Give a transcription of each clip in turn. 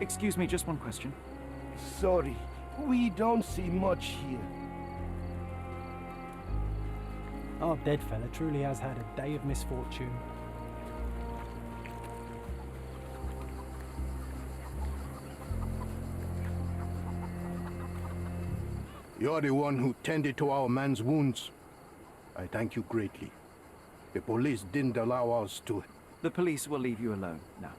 Excuse me, just one question. Sorry, we don't see much here. Our dead fella truly has had a day of misfortune. You're the one who tended to our man's wounds. I thank you greatly. The police didn't allow us to... The police will leave you alone now.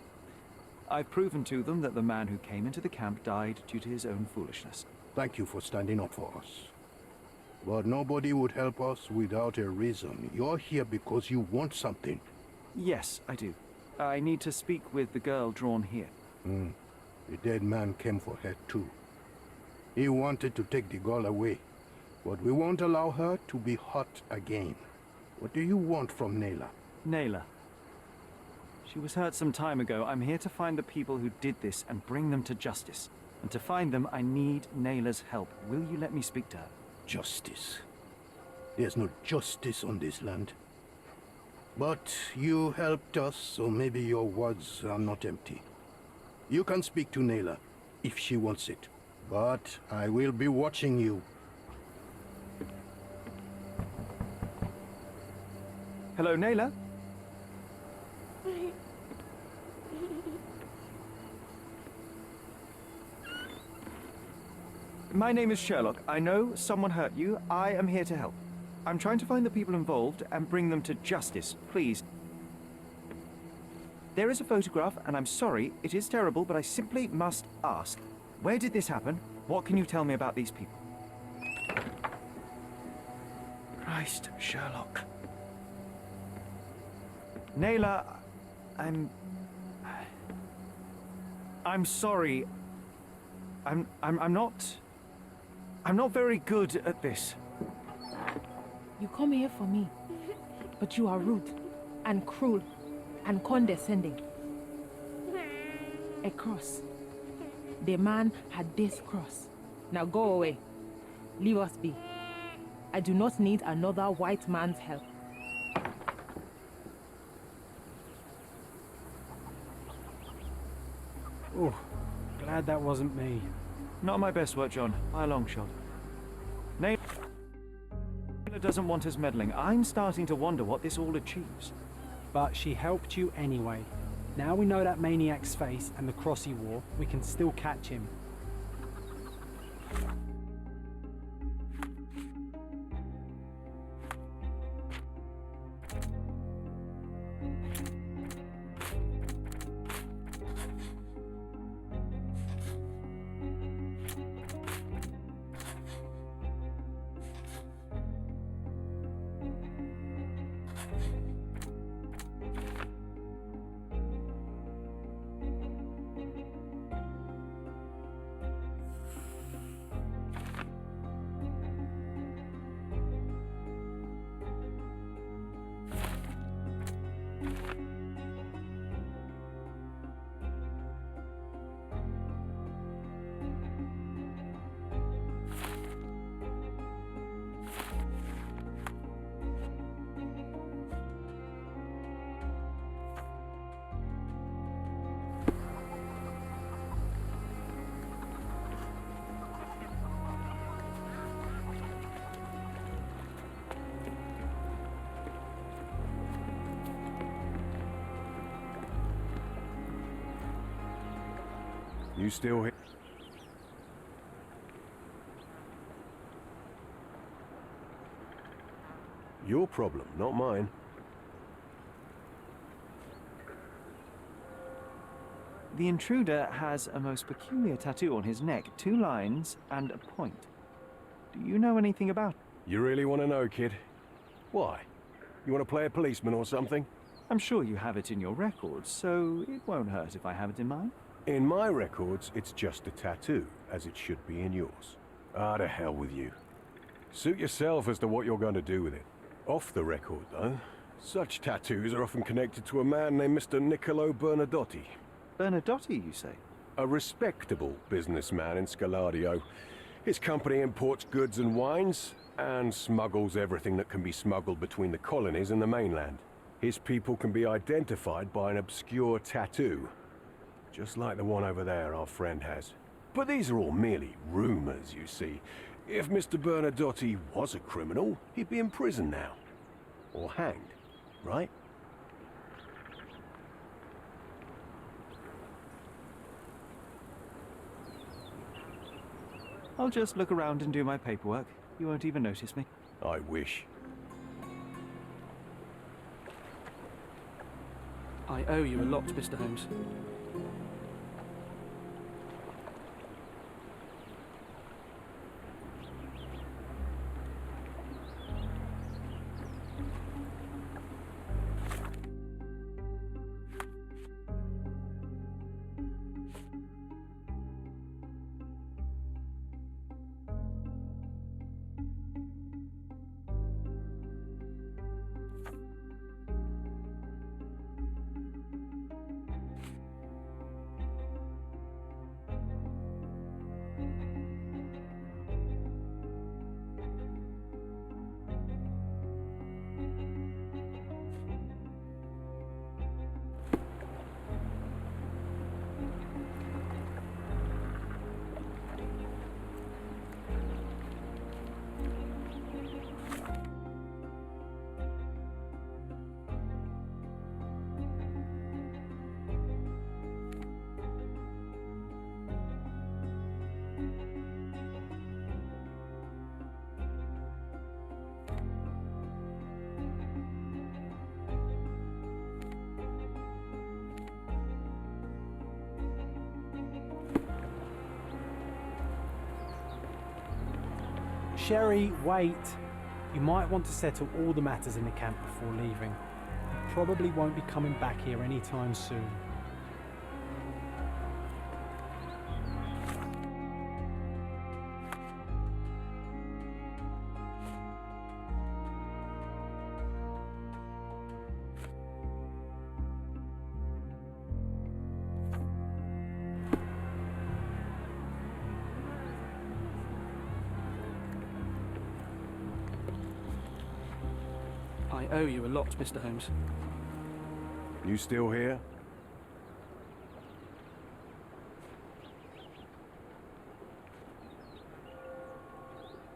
I've proven to them that the man who came into the camp died due to his own foolishness. Thank you for standing up for us. But nobody would help us without a reason. You're here because you want something. Yes, I do. I need to speak with the girl drawn here. The dead man came for her too. He wanted to take the girl away, but we won't allow her to be hurt again. What do you want from Nayla? Nayla. She was hurt some time ago. I'm here to find the people who did this and bring them to justice. And to find them, I need Nayla's help. Will you let me speak to her? Justice. There's no justice on this land. But you helped us, so maybe your words are not empty. You can speak to Nayla, if she wants it. But I will be watching you. Hello, Nayla? My name is Sherlock. I know someone hurt you. I am here to help. I'm trying to find the people involved and bring them to justice. Please. There is a photograph, and I'm sorry, it is terrible, but I simply must ask. Where did this happen? What can you tell me about these people? Christ, Sherlock. Nayla, I'm sorry. I'm not very good at this. You come here for me, but you are rude and cruel and condescending. A cross. The man had this cross. Now go away. Leave us be. I do not need another white man's help. Oh, glad that wasn't me. Not my best work, John, by a long shot. Nayla doesn't want us meddling. I'm starting to wonder what this all achieves. But she helped you anyway. Now we know that maniac's face and the cross he wore, we can still catch him. You still here? Your problem, not mine. The intruder has a most peculiar tattoo on his neck, 2 lines and a point. Do you know anything about it? You really want to know, kid? Why? You want to play a policeman or something? I'm sure you have it in your records, so it won't hurt if I have it in mine. In my records, it's just a tattoo, as it should be in yours. Ah, to hell with you. Suit yourself as to what you're going to do with it. Off the record, though, such tattoos are often connected to a man named Mr. Niccolo Bernadotti. Bernadotti, you say? A respectable businessman in Scaladio. His company imports goods and wines, and smuggles everything that can be smuggled between the colonies and the mainland. His people can be identified by an obscure tattoo. just like the one over there our friend has. But these are all merely rumors, you see. If Mr. Bernadotti was a criminal, he'd be in prison now. Or hanged, right? I'll just look around and do my paperwork. You won't even notice me. I wish. I owe you a lot, Mr. Holmes. Sherry, wait. You might want to settle all the matters in the camp before leaving. You probably won't be coming back here anytime soon. I owe you a lot, Mr. Holmes. You still here?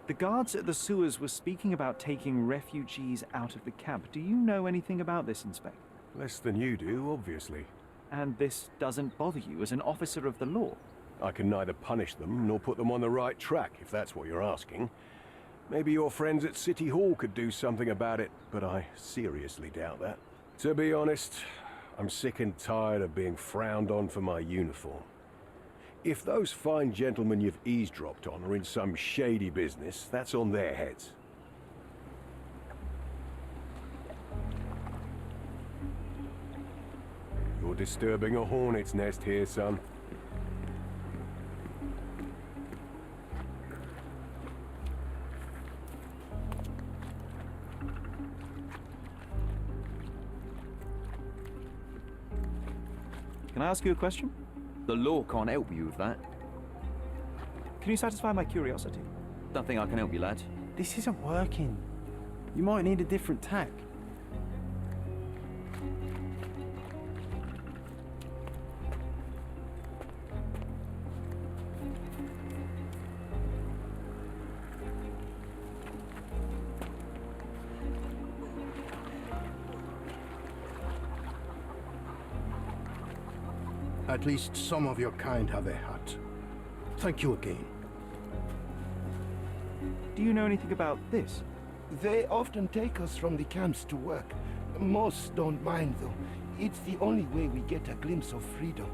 The guards at the sewers were speaking about taking refugees out of the camp. Do you know anything about this, Inspector? Less than you do, obviously. And this doesn't bother you as an officer of the law? I can neither punish them nor put them on the right track, if that's what you're asking. Maybe your friends at City Hall could do something about it, but I seriously doubt that. To be honest, I'm sick and tired of being frowned on for my uniform. If those fine gentlemen you've eavesdropped on are in some shady business, that's on their heads. You're disturbing a hornet's nest here, son. Can I ask you a question? The law can't help you with that. Can you satisfy my curiosity? Don't think I can help you, lad. This isn't working. You might need a different tack. At least some of your kind have a hat. Thank you again. Do you know anything about this? They often take us from the camps to work. Most don't mind, though. It's the only way we get a glimpse of freedom.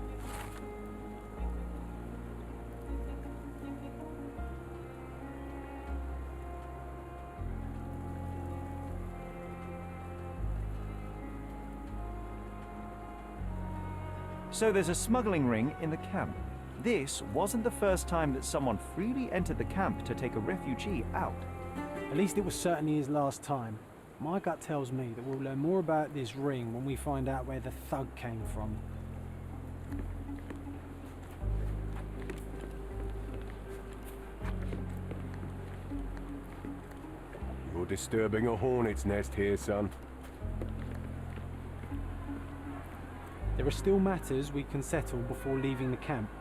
So there's a smuggling ring in the camp. This wasn't the first time that someone freely entered the camp to take a refugee out. At least it was certainly his last time. My gut tells me that we'll learn more about this ring when we find out where the thug came from. You're disturbing a hornet's nest here, son. There are still matters we can settle before leaving the camp.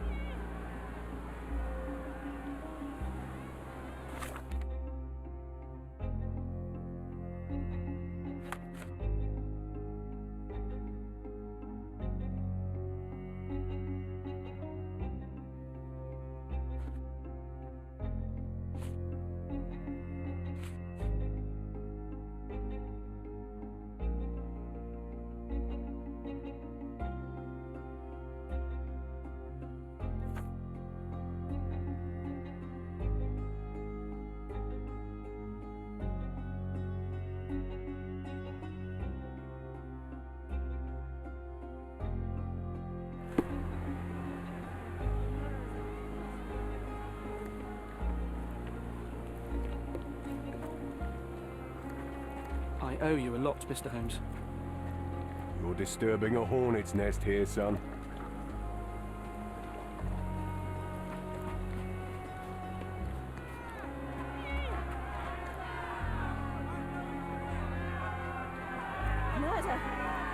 I owe you a lot, Mr. Holmes. You're disturbing a hornet's nest here, son. Murder!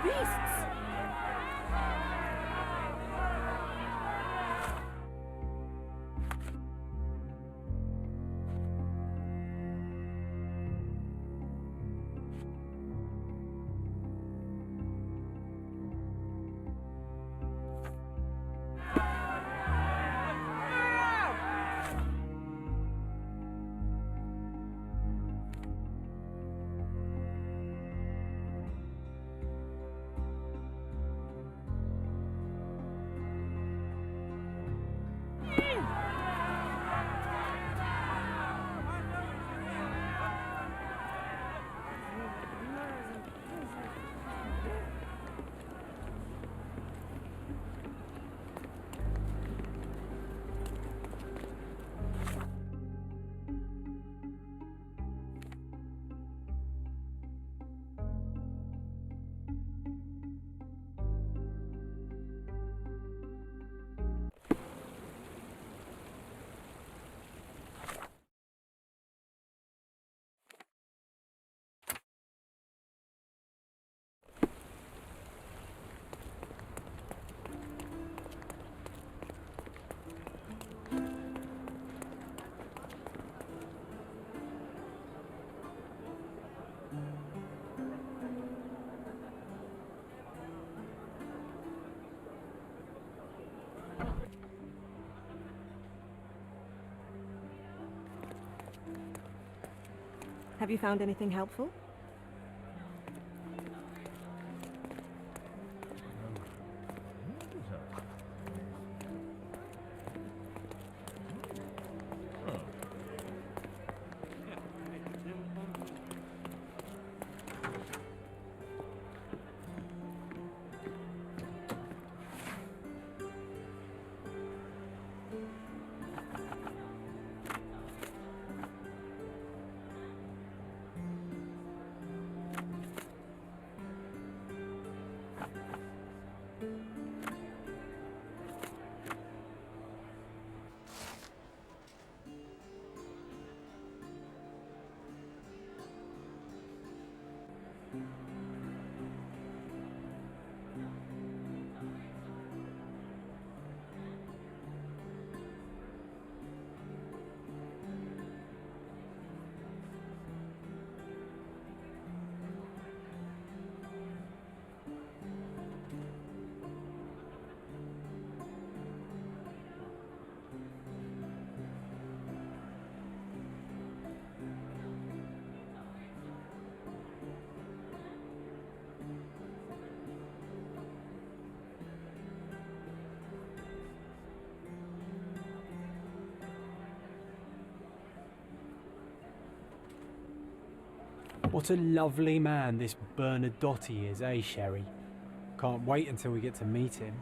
Beasts! Have you found anything helpful? What a lovely man this Bernadotte is, eh, Sherry? Can't wait until we get to meet him.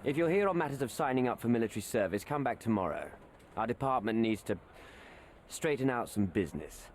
If you're here on matters of signing up for military service, come back tomorrow. Our department needs to straighten out some business.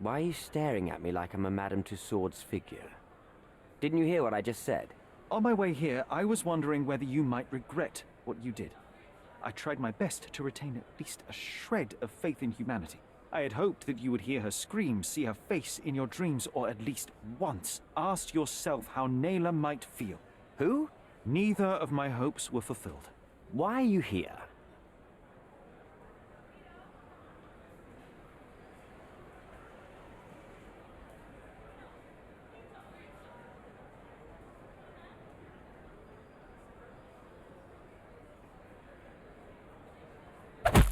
Why are you staring at me like I'm a Madame Tussauds figure? Didn't you hear what I just said? On my way here, I was wondering whether you might regret what you did. I tried my best to retain at least a shred of faith in humanity. I had hoped that you would hear her scream, see her face in your dreams, or at least once ask yourself how Naylor might feel. Who? Neither of my hopes were fulfilled. Why are you here?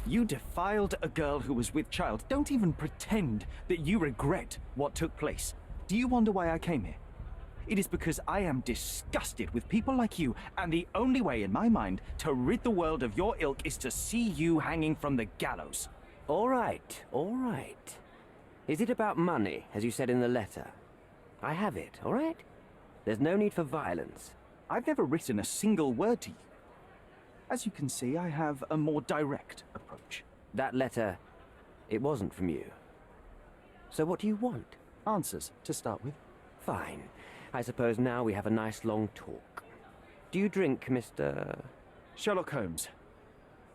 You defiled a girl who was with child. Don't even pretend that you regret what took place. Do you wonder why I came here? It is because I am disgusted with people like you, and the only way in my mind to rid the world of your ilk is to see you hanging from the gallows. All right, all right. Is it about money, as you said in the letter? I have it, all right? There's no need for violence. I've never written a single word to you. As you can see, I have a more direct approach. That letter, it wasn't from you. So what do you want? Answers, to start with. Fine. I suppose now we have a nice long talk. Do you drink, Mr. Sherlock Holmes.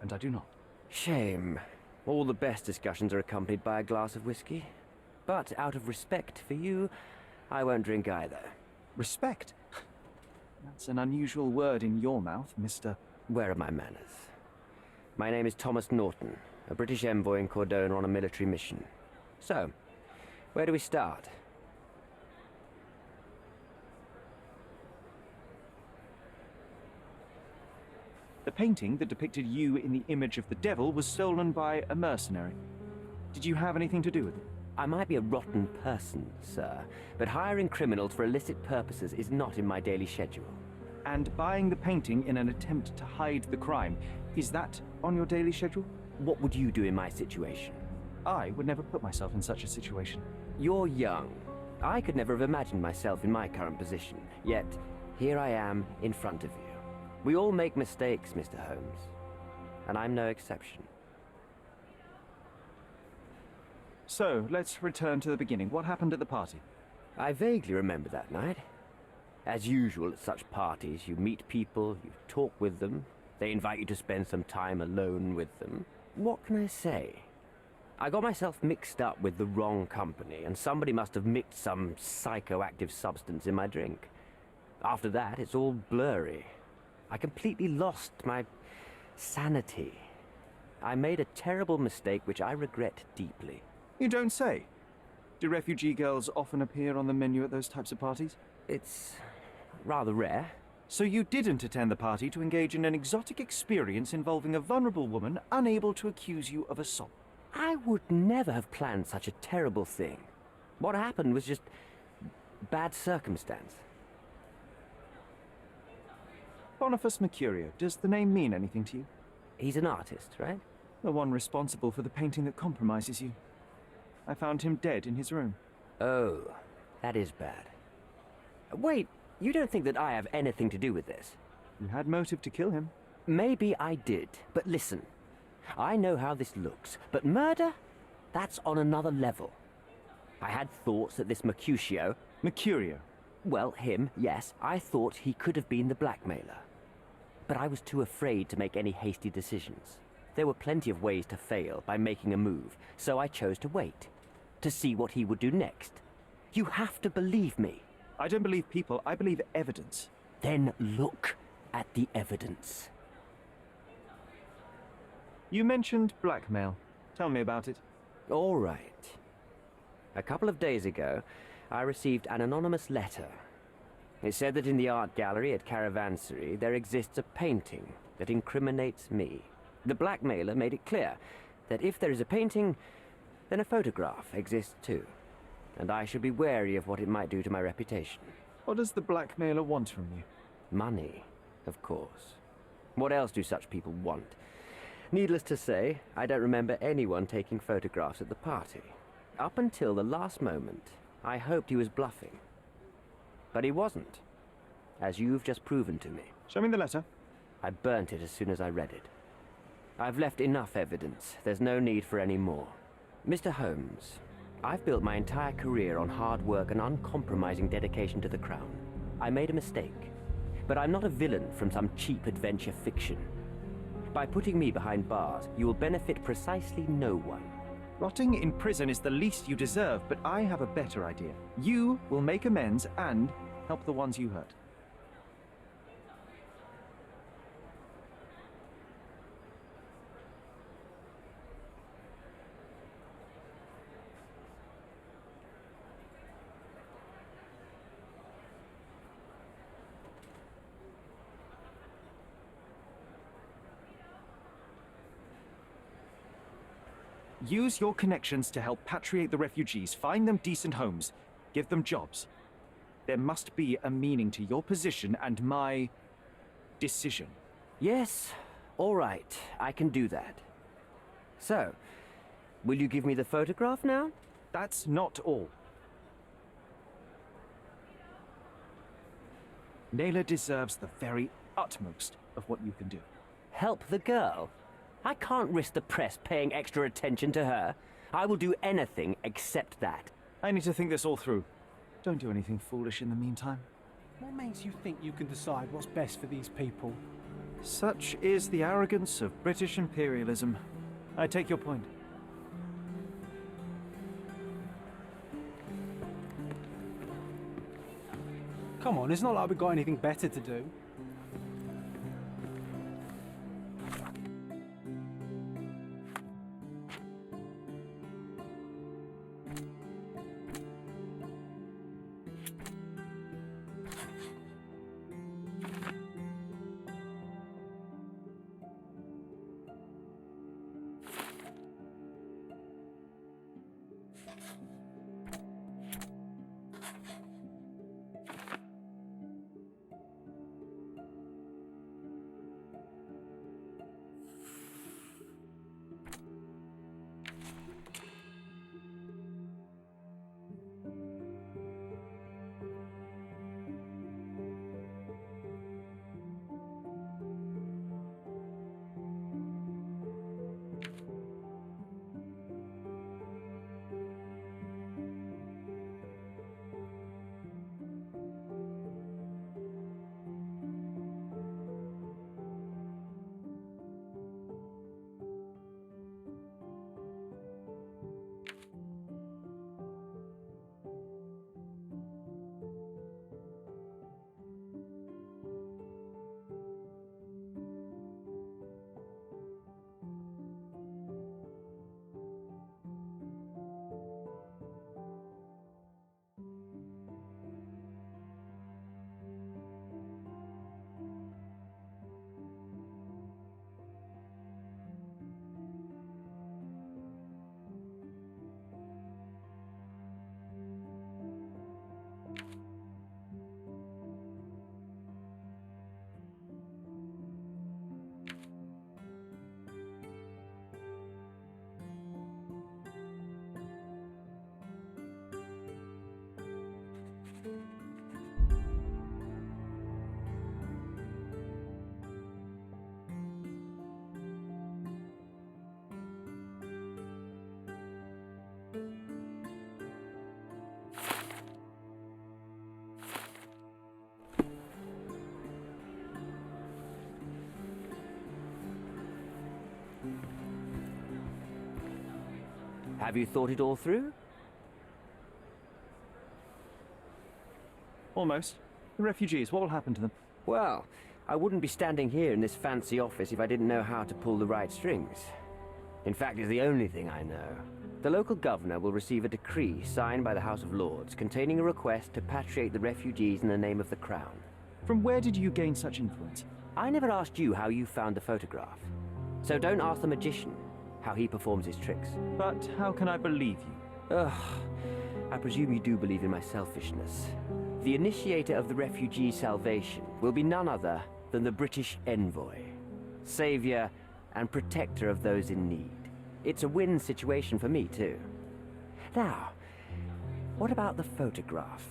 And I do not. Shame. All the best discussions are accompanied by a glass of whiskey. But out of respect for you, I won't drink either. Respect? That's an unusual word in your mouth, Mr. Where are my manners? My name is Thomas Norton, a British envoy in Cordona on a military mission. So, where do we start? The painting that depicted you in the image of the devil was stolen by a mercenary. Did you have anything to do with it? I might be a rotten person, sir, but hiring criminals for illicit purposes is not in my daily schedule. And buying the painting in an attempt to hide the crime, is that on your daily schedule? What would you do in my situation? I would never put myself in such a situation. You're young. I could never have imagined myself in my current position. Yet, here I am in front of you. We all make mistakes, Mr. Holmes. And I'm no exception. So, let's return to the beginning. What happened at the party? I vaguely remember that night. As usual at such parties, you meet people, you talk with them, they invite you to spend some time alone with them. What can I say? I got myself mixed up with the wrong company, and somebody must have mixed some psychoactive substance in my drink. After that, it's all blurry. I completely lost my sanity. I made a terrible mistake which I regret deeply. You don't say. Do refugee girls often appear on the menu at those types of parties? It's rather rare. So you didn't attend the party to engage in an exotic experience involving a vulnerable woman unable to accuse you of assault? I would never have planned such a terrible thing. What happened was just bad circumstance. Boniface Mercurio, does the name mean anything to you? He's an artist, right? The one responsible for the painting that compromises you. I found him dead in his room. Oh, that is bad. Wait, you don't think that I have anything to do with this? You had motive to kill him. Maybe I did, but listen. I know how this looks, but murder? That's on another level. I had thoughts that this Mercutio... Mercurio. Well, him, yes. I thought he could have been the blackmailer. But I was too afraid to make any hasty decisions. There were plenty of ways to fail by making a move, so I chose to wait. To see what he would do next. You have to believe me. I don't believe people, I believe evidence. Then look at the evidence. You mentioned blackmail. Tell me about it. All right. A couple of days ago, I received an anonymous letter. It said that in the art gallery at Caravansary there exists a painting that incriminates me. The blackmailer made it clear that if there is a painting, then a photograph exists too. And I should be wary of what it might do to my reputation. What does the blackmailer want from you? Money, of course. What else do such people want? Needless to say, I don't remember anyone taking photographs at the party. Up until the last moment, I hoped he was bluffing. But he wasn't, as you've just proven to me. Show me the letter. I burnt it as soon as I read it. I've left enough evidence. There's no need for any more. Mr. Holmes, I've built my entire career on hard work and uncompromising dedication to the Crown. I made a mistake, but I'm not a villain from some cheap adventure fiction. By putting me behind bars, you will benefit precisely no one. Rotting in prison is the least you deserve, but I have a better idea. You will make amends and help the ones you hurt. Use your connections to help patriate the refugees, find them decent homes, give them jobs. There must be a meaning to your position and my decision. Yes, all right, I can do that. So, will you give me the photograph now? That's not all. Naylor deserves the very utmost of what you can do. Help the girl? I can't risk the press paying extra attention to her. I will do anything except that. I need to think this all through. Don't do anything foolish in the meantime. What makes you think you can decide what's best for these people? Such is the arrogance of British imperialism. I take your point. Come on, it's not like we've got anything better to do. Have you thought it all through? Almost. The refugees, what will happen to them? Well, I wouldn't be standing here in this fancy office if I didn't know how to pull the right strings. In fact, it's the only thing I know. The local governor will receive a decree signed by the House of Lords containing a request to patriate the refugees in the name of the Crown. From where did you gain such influence? I never asked you how you found the photograph. So don't ask the magician how he performs his tricks. But how can I believe you? Ugh, I presume you do believe in my selfishness. The initiator of the refugee salvation will be none other than the British envoy, savior and protector of those in need. It's a win situation for me, too. Now, what about the photograph?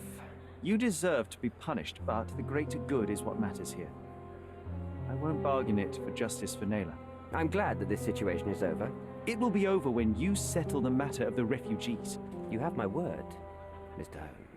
You deserve to be punished, but the greater good is what matters here. I won't bargain it for justice for Naylor. I'm glad that this situation is over. It will be over when you settle the matter of the refugees. You have my word, Mr. Holmes.